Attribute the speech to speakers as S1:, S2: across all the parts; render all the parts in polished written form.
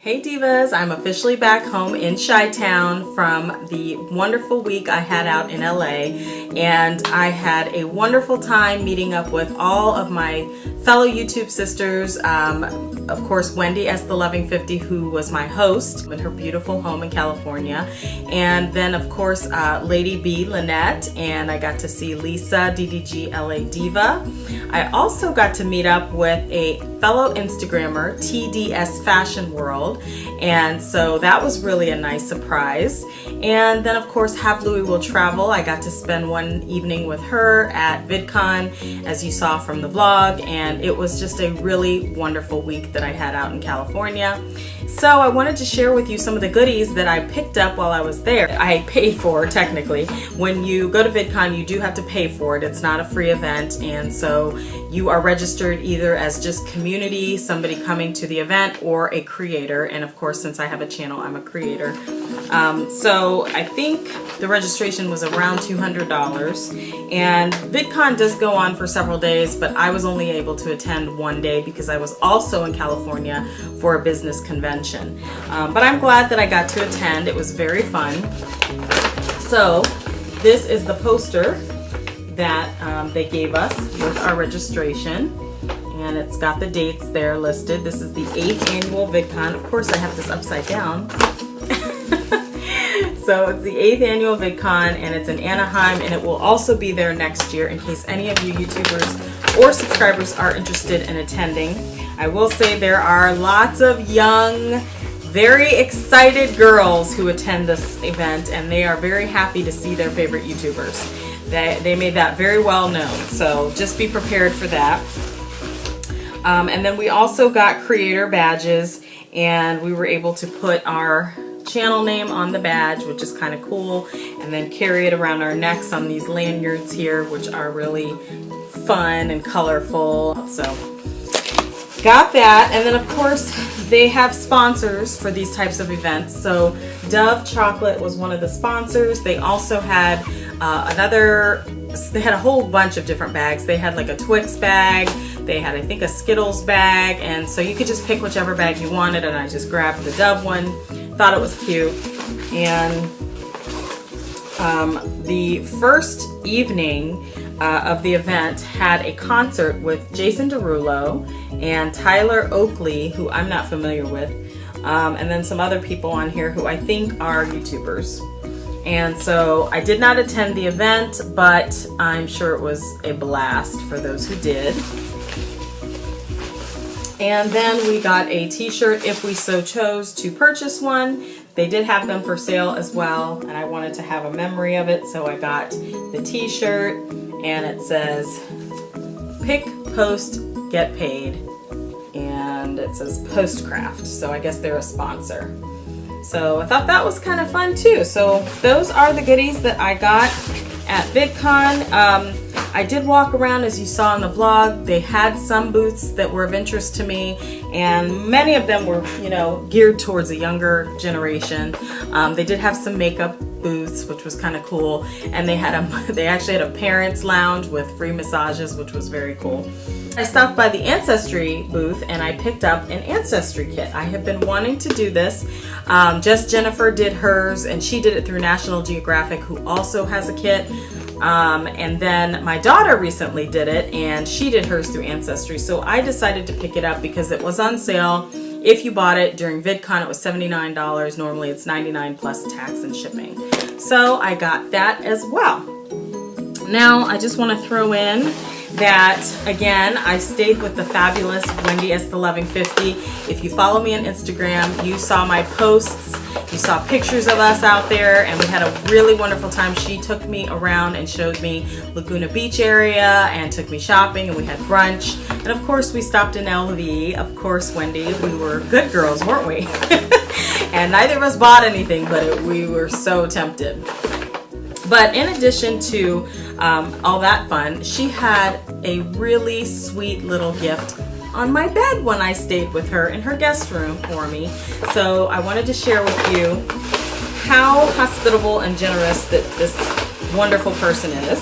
S1: Hey Divas, I'm officially back home in Chi-Town from the wonderful week I had out in LA, and I had a wonderful time meeting up with all of my fellow YouTube sisters. Of course, Wendy S. The Loving 50, who was my host in her beautiful home in California, and then of course Lady B, Lynette, and I got to see Lisa, DDG LA Diva. I also got to meet up with a fellow Instagrammer, TDS Fashion World, and so that was really a nice surprise. And then of course Have Louie Will Travel. I got to spend one evening with her at VidCon, as you saw from the vlog, and it was just a really wonderful week that I had out in California. So I wanted to share with you some of the goodies that I picked up while I was there. I paid for, technically. When you go to VidCon, you do have to pay for it. It's not a free event, and so you are registered either as just community, somebody coming to the event, or a creator. And of course, since I have a channel, I'm a creator. So I think the registration was around $200, and VidCon does go on for several days, but I was only able to attend one day because I was also in California for a business convention. But I'm glad that I got to attend. It was very fun. So this is the poster that they gave us with our registration, and it's got the dates there listed. This is the 8th annual VidCon. Of course I have this upside down. So it's the 8th annual VidCon, and it's in Anaheim, and it will also be there next year in case any of you YouTubers or subscribers are interested in attending. I will say there are lots of young, very excited girls who attend this event, and they are very happy to see their favorite YouTubers. They made that very well known, so just be prepared for that. And then we also got creator badges, and we were able to put our channel name on the badge, which is kind of cool, and then carry it around our necks on these lanyards here, which are really fun and colorful. So got that. And then of course they have sponsors for these types of events. So Dove Chocolate was one of the sponsors. They also had they had a whole bunch of different bags. They had like a Twix bag, they had I think a Skittles bag, and so you could just pick whichever bag you wanted, and I just grabbed the Dove one. Thought it was cute. And the first evening of the event had a concert with Jason Derulo and Tyler Oakley, who I'm not familiar with, and then some other people on here who I think are YouTubers. And so I did not attend the event, but I'm sure it was a blast for those who did. And then we got a t-shirt if we so chose to purchase one. They did have them for sale as well, and I wanted to have a memory of it, so I got the t-shirt, and it says pick, post, get paid, and it says Postcraft, so I guess they're a sponsor. So I thought that was kind of fun too. So those are the goodies that I got at VidCon. I did walk around, as you saw in the vlog. They had some booths that were of interest to me, and many of them were, you know, geared towards a younger generation. They did have some makeup booths, which was kind of cool, and they actually had a parents lounge with free massages, which was very cool. I stopped by the Ancestry booth and I picked up an Ancestry kit. I have been wanting to do this. Just Jennifer did hers, and she did it through National Geographic, who also has a kit. And then my daughter recently did it, and she did hers through Ancestry. So I decided to pick it up because it was on sale. If you bought it during VidCon, it was $79. Normally it's $99 plus tax and shipping. So I got that as well. Now I just want to throw in that, again, I stayed with the fabulous Wendy S. The Loving 50. If you follow me on Instagram, you saw my posts, you saw pictures of us out there, and we had a really wonderful time. She took me around and showed me Laguna Beach area and took me shopping, and we had brunch. And of course, we stopped in LV. Of course, Wendy, we were good girls, weren't we? And neither of us bought anything, but we were so tempted. But in addition to all that fun, she had a really sweet little gift on my bed when I stayed with her in her guest room for me. So I wanted to share with you how hospitable and generous that this wonderful person is.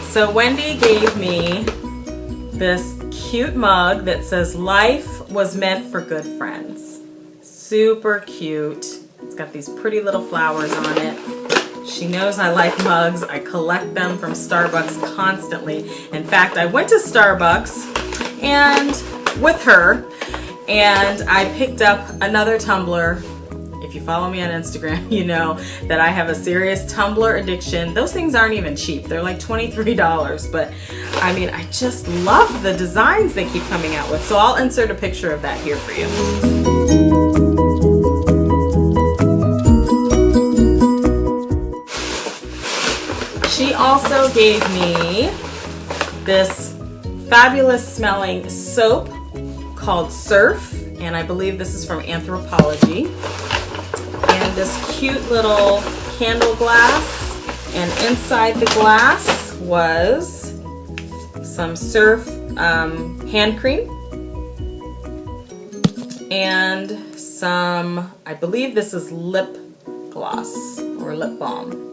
S1: So Wendy gave me this cute mug that says, "Life was meant for good friends." super cute. It's got these pretty little flowers on it. She knows I like mugs. I collect them from Starbucks constantly. In fact, I went to Starbucks and with her, and I picked up another tumbler. If you follow me on Instagram, you know that I have a serious tumbler addiction. Those things aren't even cheap. They're like $23, but I mean, I just love the designs they keep coming out with. So I'll insert a picture of that here for you. She also gave me this fabulous smelling soap called Surf, and I believe this is from Anthropology. And this cute little candle glass, and inside the glass was some Surf hand cream and some, I believe this is lip gloss or lip balm.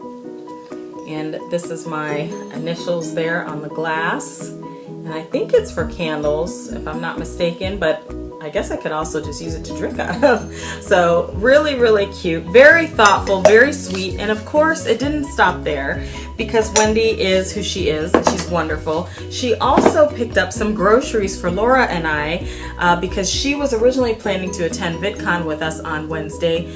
S1: And this is my initials there on the glass. And I think it's for candles, if I'm not mistaken, but I guess I could also just use it to drink out of. So really, really cute, very thoughtful, very sweet. And of course, it didn't stop there, because Wendy is who she is, and she's wonderful. She also picked up some groceries for Laura and I, because she was originally planning to attend VidCon with us on Wednesday,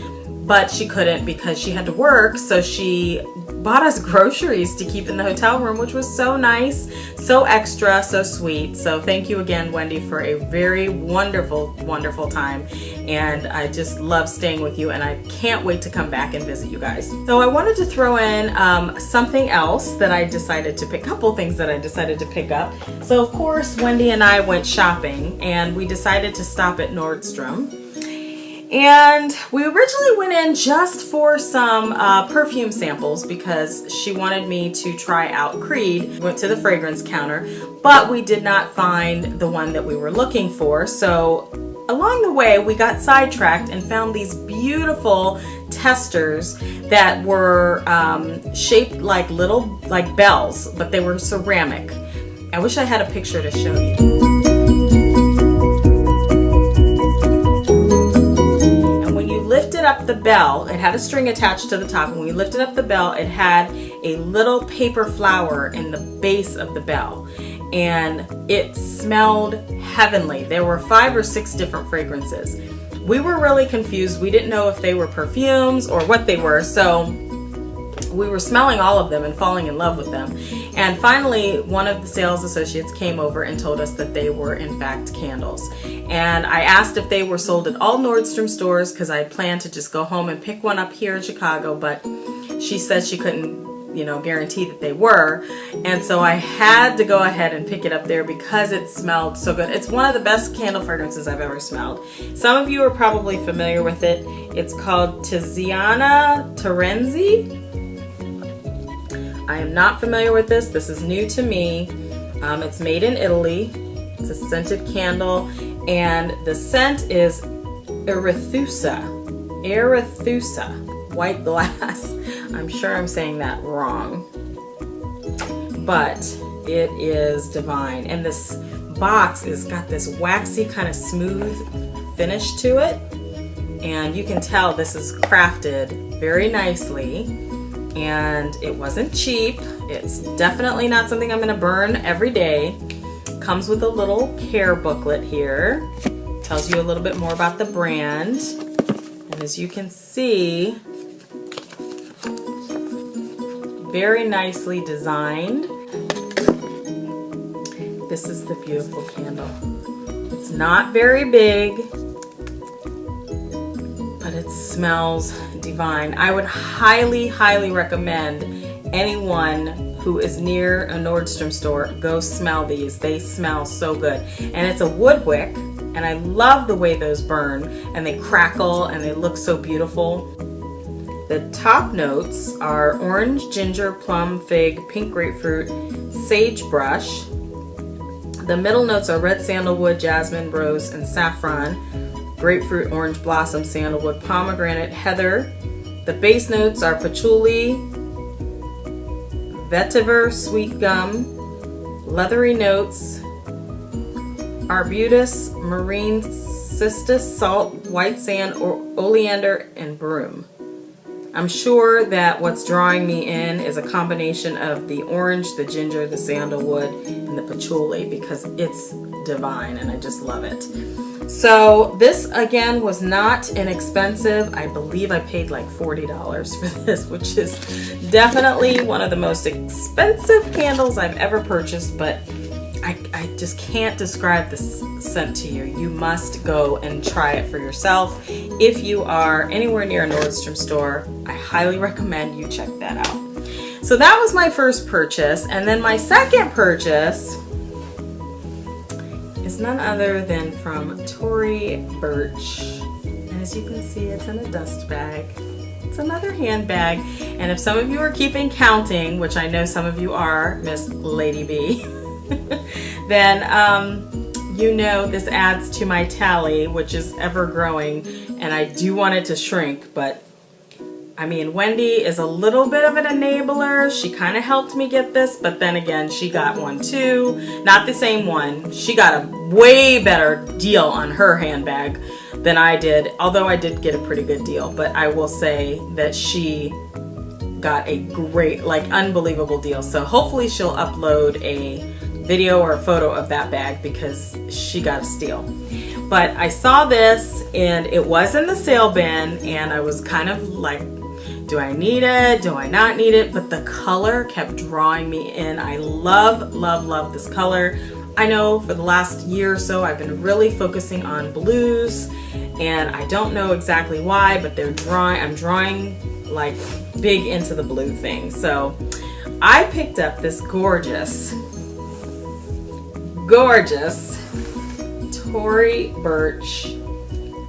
S1: but she couldn't because she had to work. So she bought us groceries to keep in the hotel room, which was so nice, so extra, so sweet. So thank you again, Wendy, for a very wonderful, wonderful time. And I just love staying with you, and I can't wait to come back and visit you guys. So I wanted to throw in something else that I decided to pick, a couple things that I decided to pick up. So of course, Wendy and I went shopping, and we decided to stop at Nordstrom. And we originally went in just for some perfume samples because she wanted me to try out Creed. We went to the fragrance counter, but we did not find the one that we were looking for. So along the way, we got sidetracked and found these beautiful testers that were shaped like like bells, but they were ceramic. I wish I had a picture to show you. Lifted up the bell, it had a string attached to the top. When we lifted up the bell, it had a little paper flower in the base of the bell, and it smelled heavenly. There were 5 or 6 different fragrances. We were really confused. We didn't know if they were perfumes or what they were, so we were smelling all of them and falling in love with them. And finally, one of the sales associates came over and told us that they were in fact candles. And I asked if they were sold at all Nordstrom stores, because I planned to just go home and pick one up here in Chicago, but she said she couldn't, you know, guarantee that they were. And so I had to go ahead and pick it up there because it smelled so good. It's one of the best candle fragrances I've ever smelled. Some of you are probably familiar with it. It's called Tiziana Terenzi. I am not familiar with this. This is new to me. It's made in Italy. It's a scented candle, and the scent is Arethusa. Arethusa. White glass. I'm sure I'm saying that wrong, but it is divine. And this box has got this waxy kind of smooth finish to it, and you can tell this is crafted very nicely. And it wasn't cheap. It's definitely not something I'm gonna burn every day. Comes with a little care booklet here. Tells you a little bit more about the brand. And as you can see, very nicely designed. This is the beautiful candle. It's not very big, but it smells divine. I would highly, highly recommend anyone who is near a Nordstrom store go smell these. They smell so good. And it's a wood wick, and I love the way those burn, and they crackle and they look so beautiful. The top notes are orange, ginger, plum, fig, pink grapefruit, sagebrush. The middle notes are red sandalwood, jasmine, rose, and saffron. Grapefruit, orange blossom, sandalwood, pomegranate, heather. The base notes are patchouli, vetiver, sweet gum. Leathery notes, arbutus, marine cistus, salt, white sand, or oleander, and broom. I'm sure that what's drawing me in is a combination of the orange, the ginger, the sandalwood, and the patchouli, because it's divine and I just love it. So this again was not inexpensive. I believe I paid like $40 for this, which is definitely one of the most expensive candles I've ever purchased, but I just can't describe this scent to you. You must go and try it for yourself. If you are anywhere near a Nordstrom store, I highly recommend you check that out. So that was my first purchase, and then my second purchase is none other than from Tory Burch. And as you can see, it's in a dust bag. It's another handbag. And if some of you are keeping counting, which I know some of you are, Miss Lady B, then you know this adds to my tally, which is ever growing, and I do want it to shrink, but I mean, Wendy is a little bit of an enabler. She kind of helped me get this, but then again, she got one too. Not the same one. She got a way better deal on her handbag than I did, although I did get a pretty good deal, but I will say that she got a great, like, unbelievable deal. So hopefully she'll upload a video or a photo of that bag because she got a steal. But I saw this and it was in the sale bin, and I was kind of like, do I need it? Do I not need it? But the color kept drawing me in. I love, love, love this color. I know for the last year or so I've been really focusing on blues, and I don't know exactly why, but I'm drawing like big into the blue thing. So I picked up this gorgeous Tory Burch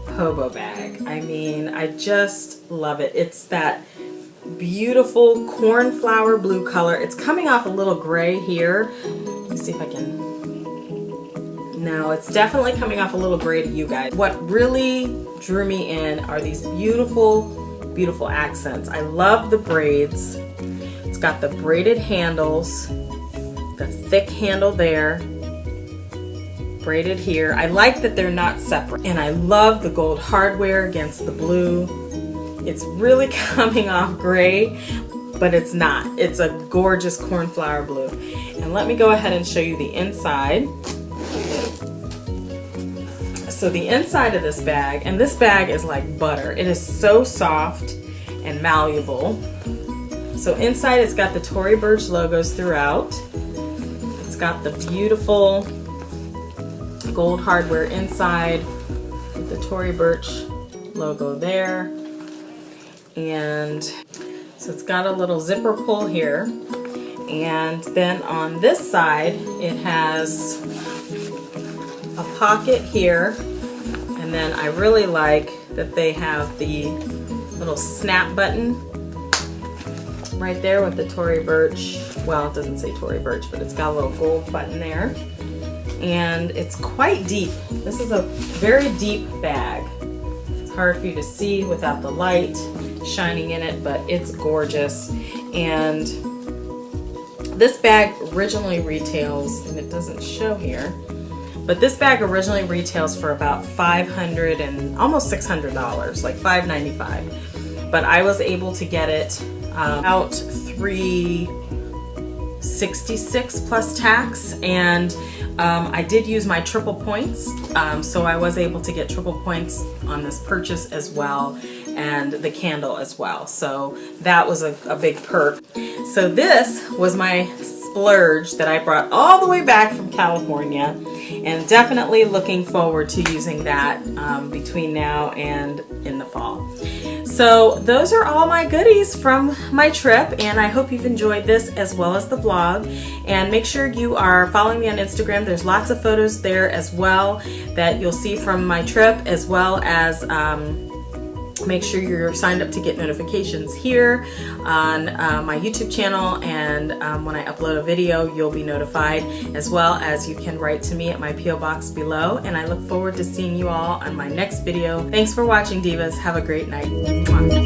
S1: hobo bag. I mean, I just love it. It's that beautiful cornflower blue color. It's coming off a little gray here. Let me see if I can. No, it's definitely coming off a little gray to you guys. What really drew me in are these beautiful, beautiful accents. I love the braids. It's got the braided handles, the thick handle there, braided here. I like that they're not separate, and I love the gold hardware against the blue. It's really coming off gray, but it's not. It's a gorgeous cornflower blue. And let me go ahead and show you the inside. So the inside of this bag, and this bag is like butter. It is so soft and malleable. So inside it's got the Tory Burch logos throughout. It's got the beautiful gold hardware inside with the Tory Burch logo there. And so it's got a little zipper pull here. And then on this side, it has a pocket here. And then I really like that they have the little snap button right there with the Tory Burch. Well, it doesn't say Tory Burch, but it's got a little gold button there. And it's quite deep. This is a very deep bag. It's hard for you to see without the light shining in it, but it's gorgeous. And this bag originally retails, and it doesn't show here, but this bag originally retails for about $500 and almost $600, like $595. But I was able to get it about $366 plus tax, and I did use my triple points, so I was able to get triple points on this purchase as well, and the candle as well. So that was a big perk. So this was my splurge that I brought all the way back from California, and definitely looking forward to using that between now and in the fall. So those are all my goodies from my trip, and I hope you've enjoyed this as well as the vlog. And make sure you are following me on Instagram. There's lots of photos there as well that you'll see from my trip, as well as make sure you're signed up to get notifications here on my YouTube channel, and when I upload a video you'll be notified, as well as you can write to me at my P.O. Box below. And I look forward to seeing you all on my next video. Thanks for watching, divas. Have a great night. Mwah.